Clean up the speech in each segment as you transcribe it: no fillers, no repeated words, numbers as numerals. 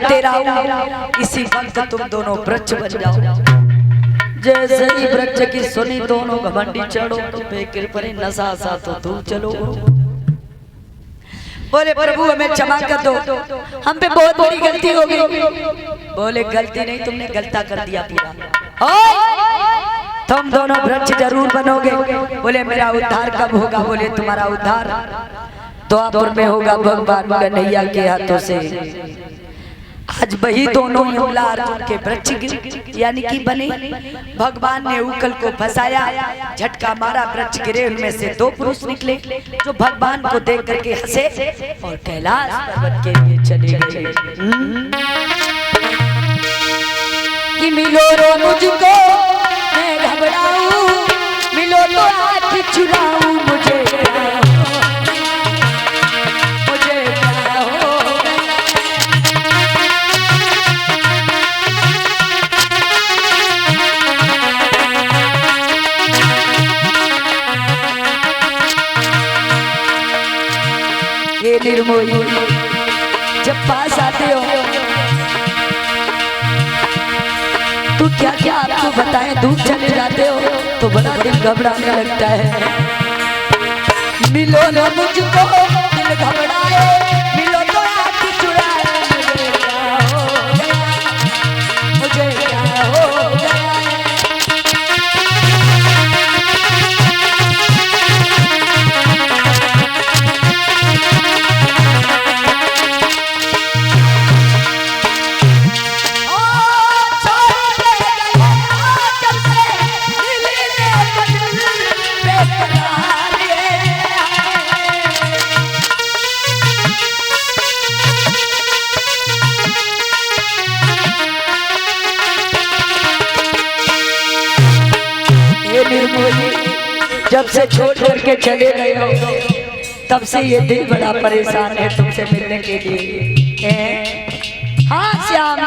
दे रहा हूँ, इसी वक्त तुम दोनों वृक्ष बन जाओ। जैसे ही वृक्ष की सुनी दोनों घमंडी चढ़ो, बेकिर परे नशा सा तो तू चलो। बोले प्रभु हमें क्षमा कर दो, हम पे बहुत बड़ी गलती हो गई। बोले गलती नहीं, तुमने गलता कर दिया पूरा। तुम दोनों वृक्ष जरूर बनोगे। बोले मेरा उद्धार कब होगा? बोले तुम्हारा उद्धार द्वापर में होगा भगवान कन्हैया के हाथों से। आज वही दोनों युगला अर्जुन के वृक्ष यानी कि बने। भगवान ने उकल को फंसाया, झटका मारा, वृक्ष गिरे, उनमें से दो पुरुष निकले जो भगवान को देख करके हंसे और कैलाश पर्वत के लिए चले गए। कि मिलो रो मुझको मैं घबराऊं, मिलो तो हाथ चुराऊं, मुझे निर्मोही जब पास आते हो तो क्या क्या आपको बताएं, दूर चले जाते हो तो बड़ा दिल घबराने लगता है। मिलो न मुझको दिल घबराए, मिलो तो हाथ चुराए, मुझे क्या हो गया। जब से छोड़ करके चले गए हो तब से ये दिल बड़ा परेशान है तुमसे मिलने के लिए। हाँ श्याम,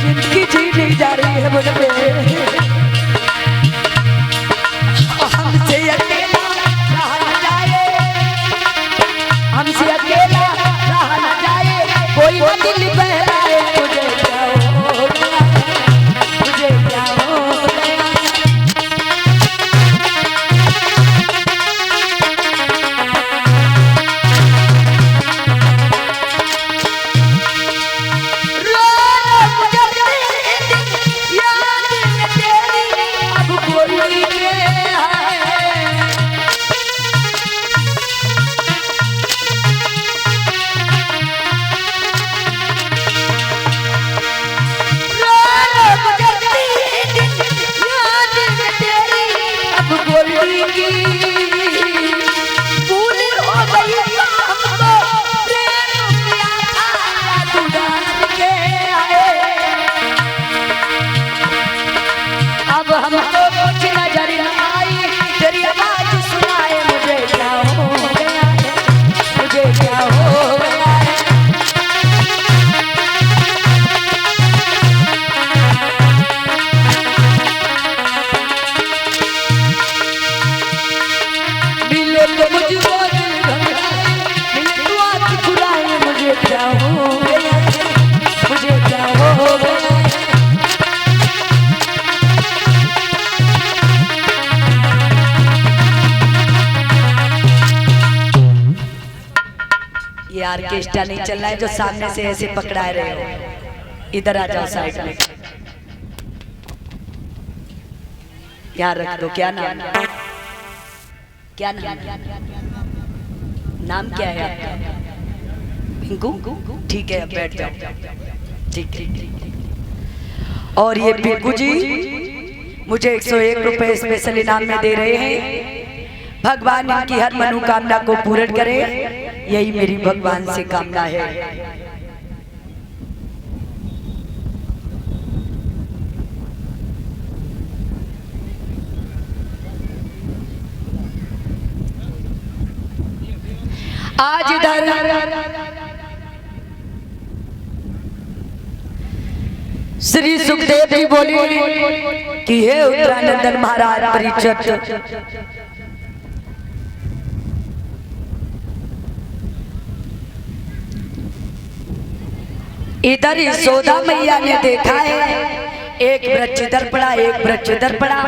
जिंदगी जी नहीं जा रही है मुझ पे। हमसे अकेला रहा न जाए, हमसे अकेला रहा न जाए, कोई न दिल बहलाए, मुझे क्या हो गया, मुझे क्या हो गया। मुझको दिल घबराए, मिले तो आँख चुराए, मुझे क्या हो गया, मुझे क्या हो गया। ये ऑर्केस्ट्रा नहीं चल रहा है जो सामने से ऐसे पकड़ा रहे हो, इधर आ जाओ साइड में, यहाँ रख दो। क्या नाम, क्या नाम, नाम क्या है आपका? पिंकू, ठीक है, अब बैठ जाओ। ठीक ठीक। और ये पिंकू जी मुझे 101 रुपए स्पेशल इनाम में दे रहे हैं। भगवान इनकी हर मनोकामना को पूर्ण करे, यही मेरी भगवान से कामना है। आज इधर श्री सुखदेव जी बोले कि हे उत्तरानंदन महाराज परिचित, इधर यशोदा मैया ने देखा है एक वृक्ष इधर पड़ा, एक वृक्ष इधर पड़ा,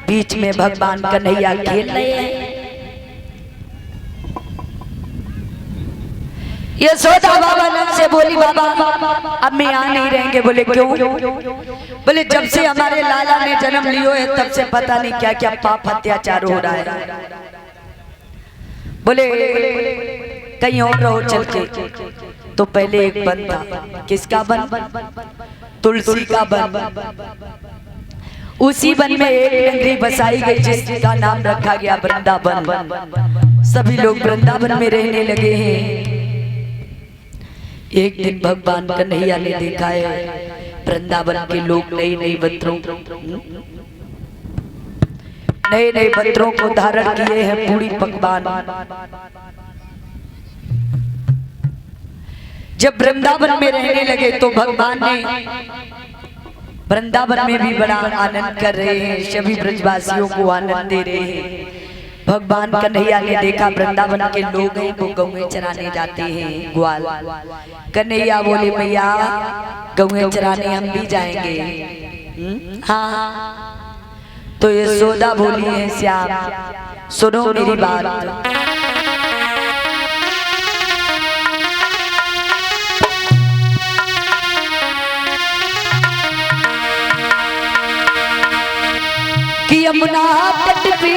बीच में भगवान कन्हैया खेल रहे हैं। यशोदा बाबा नंद से बोली, बाबा अब मैं यहाँ नहीं रहेंगे। बोले क्यों? बोले जब से हमारे लाला ने जन्म लियो है तब से पता नहीं क्या क्या पाप अत्याचार हो रहा है। बोले कहीं और रहो चल के। तो पहले एक वन था, किसका वन? तुलसी का वन। उसी वन में एक नगरी बसाई गई जिसका नाम रखा गया वृंदावन। सभी लोग वृंदावन में रहने लगे हैं। एक दिन भगवान कन्हैया ने देखा है वृंदावन के लोग नई नई वस्त्रों को धारण किए हैं, पूरी पकवान। जब वृंदावन में रहने लगे तो भगवान ने वृंदावन में भी बड़ा आनंद कर रहे हैं, सभी ब्रजवासियों को आनंद दे रहे हैं। भगवान कन्हैया ने देखा वृंदावन के लोग हैं वो गौएं चराने जाते हैं, ग्वाल। कन्हैया बोले मैया गौएं चराने हम भी जाएंगे। हाँ। तो यशोदा बोली है श्याम सुनो मेरी बात, कि यमुना तट पे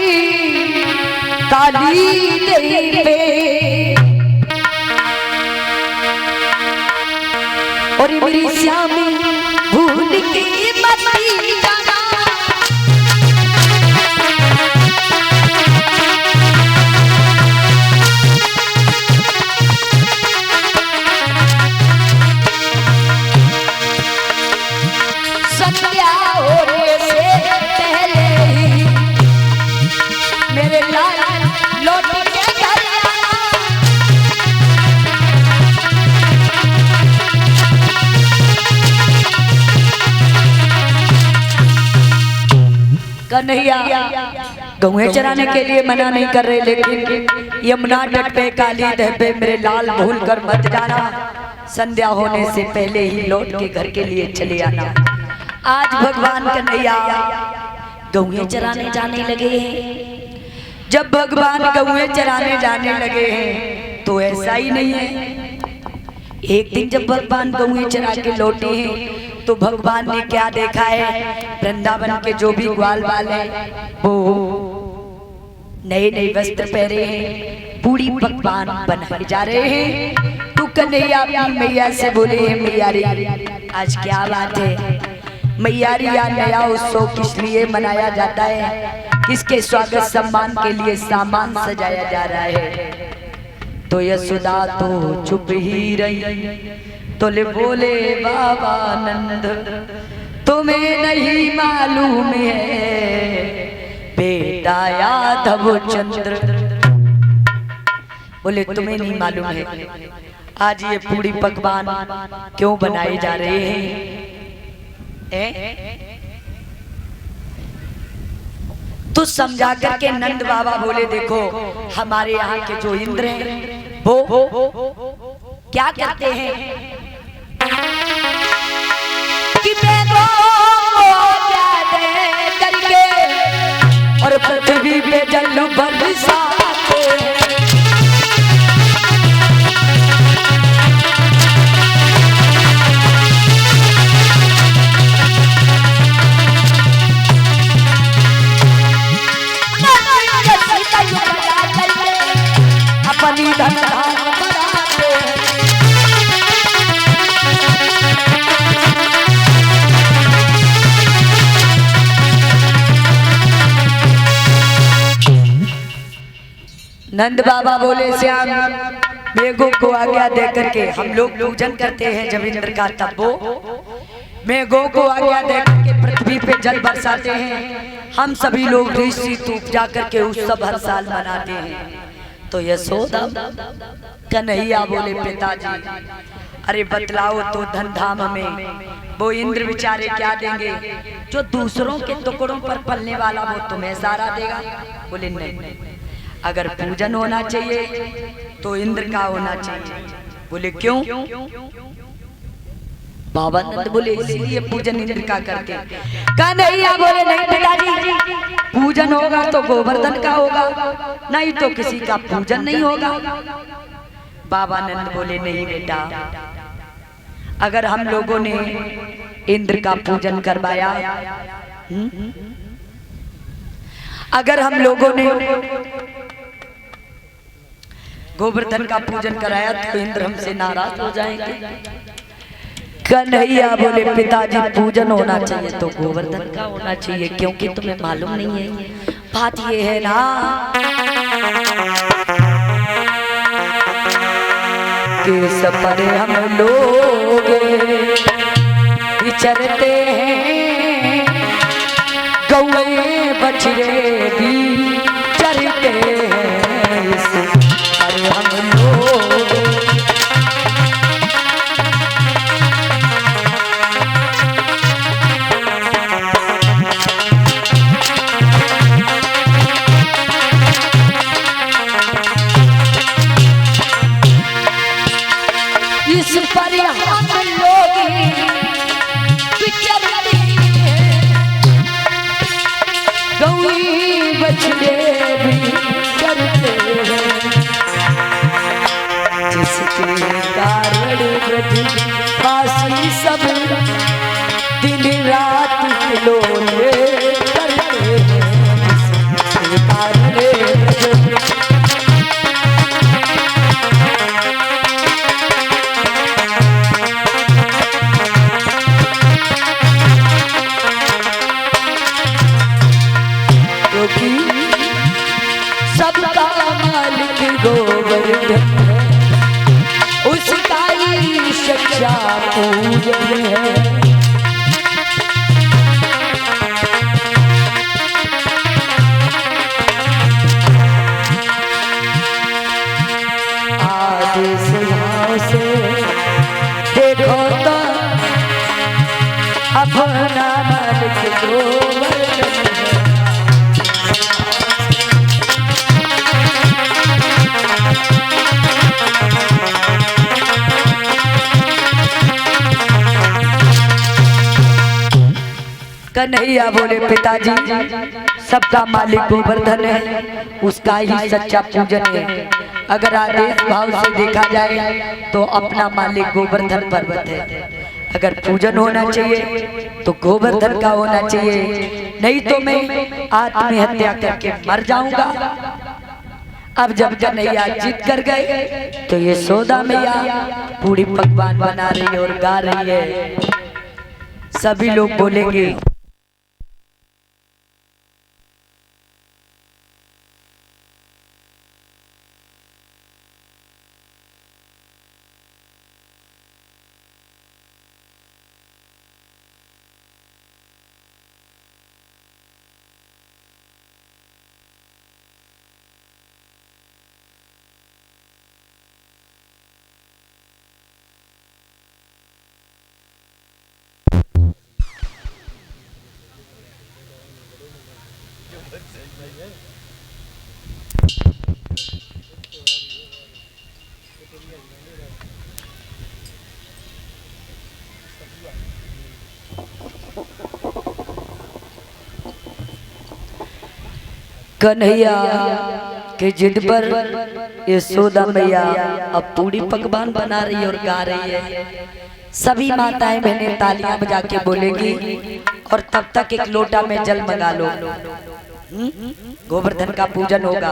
काली नदी पे और मेरी श्यामी भूल के मती जाना। संध्या होने से पहले ही मेरे लाला लौट के घर कन्हैया गौएं चराने के लिए मना नहीं कर रहे, लेकिन यमुना तट पे काली दह पे मेरे लाल भूल कर मत जाना, संध्या होने से पहले ही लौट के घर के लिए चले आना। आज भगवान कन्हैया गौएं चराने जाने लगे हैं। जब भगवान गौएं चराने जाने लगे हैं तो ऐसा ही नहीं है। एक दिन जब भगवान गौएं चरा के लौटे हैं तो भगवान ने क्या देखा है, वृंदावन के जो भी ग्वाल वाले हैं वो नए नए वस्त्र पहने हैं, पूरी पकवान बनाए जा रहे हैं। तो कन्हैया अपनी मैया से बोले हैं मैया रे आज क्या बात है? मैया रे या नया उत्सव किस लिए मनाया जाता है? किसके स्वागत सम्मान के लिए सामान सजाया जा रहा है? तो यशोदा तो चुप ही रही। तो ले बोले बाबा नंद तुम्हें नहीं मालूम है बेटा यादव चंद्र। बोले तुम्हें नहीं मालूम है आज ये पूरी पकवान क्यों बनाए जा रहे हैं? तो समझा करके नंद बाबा बोले देखो हमारे यहाँ के जो इंद्र हैं वो क्या करते हैं कि मेघों को दे करके और पृथ्वी पे जल बरसाते हैं। अपनी धंधा बढ़ाते हैं। नंद बाबा बोले श्याम मेघों को आज्ञा दे करके हम लोग पूजन करते हैं जब इंद्र का तब वो मेघों को आज्ञा दे करके पृथ्वी पे जल बरसाते हैं। हम सभी लोग ऋषि तूप जा करके उत्सव हर साल मनाते हैं। तो यशोदा कन्हैया बोले पिताजी अरे बतलाओ तो धन धाम में वो इंद्र बेचारे क्या देंगे, जो दूसरों के टुकड़ों पर पलने वाला वो तुम्हें सारा देगा। बोले नहीं, अगर पूजन होना चाहिए तो इंद्र का होना चाहिए। बोले क्यों? बाबा नंद बोले इसीलिए पूजन इंद्र का करते। कन्हैया बोले नहीं पिताजी, पूजन होगा तो गोवर्धन का होगा, नहीं तो किसी का पूजन नहीं होगा। बाबा नंद बोले नहीं बेटा, अगर हम लोगों ने इंद्र का पूजन करवाया, अगर हम लोगों ने गोवर्धन का पूजन कराया तो इंद्र हमसे नाराज हो जाएंगे। कन्हैया बोले पिताजी पूजन होना चाहिए तो गोवर्धन का होना चाहिए, क्योंकि तुम्हें मालूम नहीं है बात ये है ना कि सफर हम लोग विचरते हैं, गौए बछड़े भी चरते हैं, इस पर हम लोग सब दिन रात खिलौने करते हैं। क्योंकि सबका मालिक गोवर्धन है, उसका ही सच्चा पूजन है। आदेश से देखो तो अपना मालिक गोवर्धन है। कन्हैया बोले पिताजी सबका मालिक गोवर्धन है, उसका ही सच्चा पूजन है। अगर आदेश भाव से देखा जाए तो अपना मालिक गोवर्धन पर्वत है। अगर पूजन होना चाहिए तो गोवर्धन का होना चाहिए, नहीं तो मैं आत्महत्या करके मर जाऊंगा। अब जब कन्हैया जीत कर गए तो ये यशोदा मैया पूरी पकवान बना रही है और गा रही है। सभी लोग बोलेंगे कन्हैया के जिद पर यशोदा मैया अब पूरी पकवान बना रही है और गा रही है। सभी माताएं बहनें तालियां बजा के बोलेंगी और तब तक एक लोटा में जल मंगा लो। गोवर्धन का पूजन होगा।